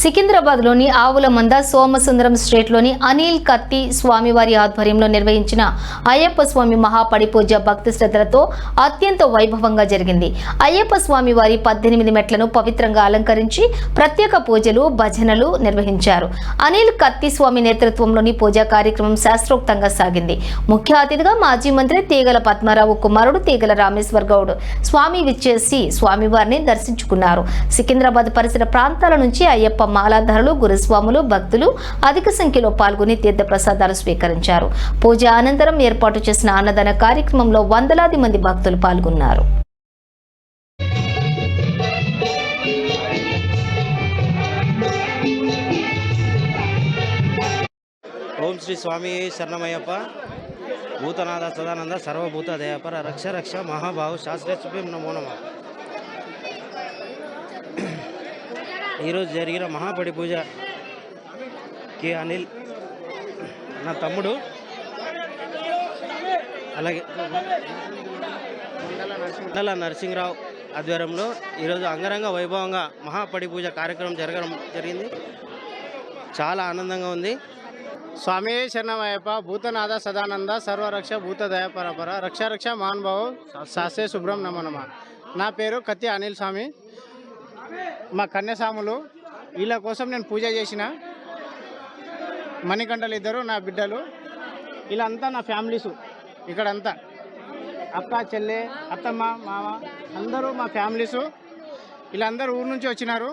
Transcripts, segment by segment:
సికింద్రాబాద్లోని ఆవుల మంద సోమసుందరం స్ట్రీట్లోని అనిల్ కత్తి స్వామివారి ఆధ్వర్యంలో నిర్వహించిన అయ్యప్ప స్వామి మహాపడి పూజ భక్తి శ్రద్ధలతో అత్యంత వైభవంగా జరిగింది. అయ్యప్ప స్వామి వారి 18 మెట్లను పవిత్రంగా అలంకరించి ప్రత్యేక పూజలు భజనలు నిర్వహించారు. అనిల్ కత్తి స్వామి నేతృత్వంలోని పూజా కార్యక్రమం శాస్త్రోక్తంగా సాగింది. ముఖ్య అతిథిగా మాజీ మంత్రి తీగల పద్మారావు కుమారుడు తీగల రామేశ్వర్ గౌడ్ స్వామి విచ్చేసి స్వామివారిని దర్శించుకున్నారు. సికింద్రాబాద్ పరిసర ప్రాంతాల నుంచి అయ్యప్ప మాలాధారులు గురుస్వాములు భక్తులు అధిక సంఖ్యలో పాల్గొని తీర్థ ప్రసాదాలు స్వీకరించారు. పూజ అనంతరం ఏర్పాటు చేసిన అన్నదాన కార్యక్రమంలో వందలాది మంది భక్తులు పాల్గొన్నారు. ఓం శ్రీ స్వామి శరణమయ్యప్ప భూతనాథ సదానంద సర్వభూత దయాపర రక్ష రక్ష మహాబాహు శాస్త్రస్వయం నమో నమః. ఈరోజు జరిగిన మహాపడి పూజ కే అనిల్ నా తమ్ముడు అలాగే మండల నరసింహరావు ఆధ్వర్యంలో ఈరోజు అంగరంగ వైభవంగా మహాపడి పూజ కార్యక్రమం జరగడం జరిగింది. చాలా ఆనందంగా ఉంది. స్వామి శరణమయ్యప్ప భూతనాథ సదానంద సర్వరక్ష భూత దయాపరపర రక్ష రక్ష మహానుభావు శాస్త్రే శుభ్రం నమో నమః. నా పేరు కత్తి అనిల్ స్వామి. మా కన్యస్వాములు వీళ్ళ కోసం నేను పూజ చేసిన. మణికంఠలు ఇద్దరు నా బిడ్డలు, వీళ్ళంతా నా ఫ్యామిలీసు. ఇక్కడంతా అక్క చెల్లె అత్తమ్మ మామ అందరూ మా ఫ్యామిలీసు. వీళ్ళందరూ ఊరు నుంచి వచ్చినారు.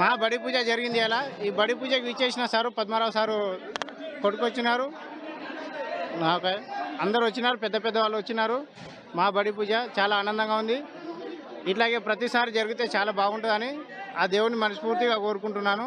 మా బడి పూజ జరిగింది. అలా ఈ బడి పూజకి విచ్చేసిన సారు పద్మారావు సారు కొడుకు వచ్చినారు. అందరూ వచ్చినారు, పెద్ద పెద్ద వాళ్ళు వచ్చినారు. మా బడి పూజ చాలా ఆనందంగా ఉంది. ఇట్లాగే ప్రతిసారి జరిగితే చాలా బాగుంటుందని ఆ దేవుని మనస్ఫూర్తిగా కోరుకుంటున్నాను.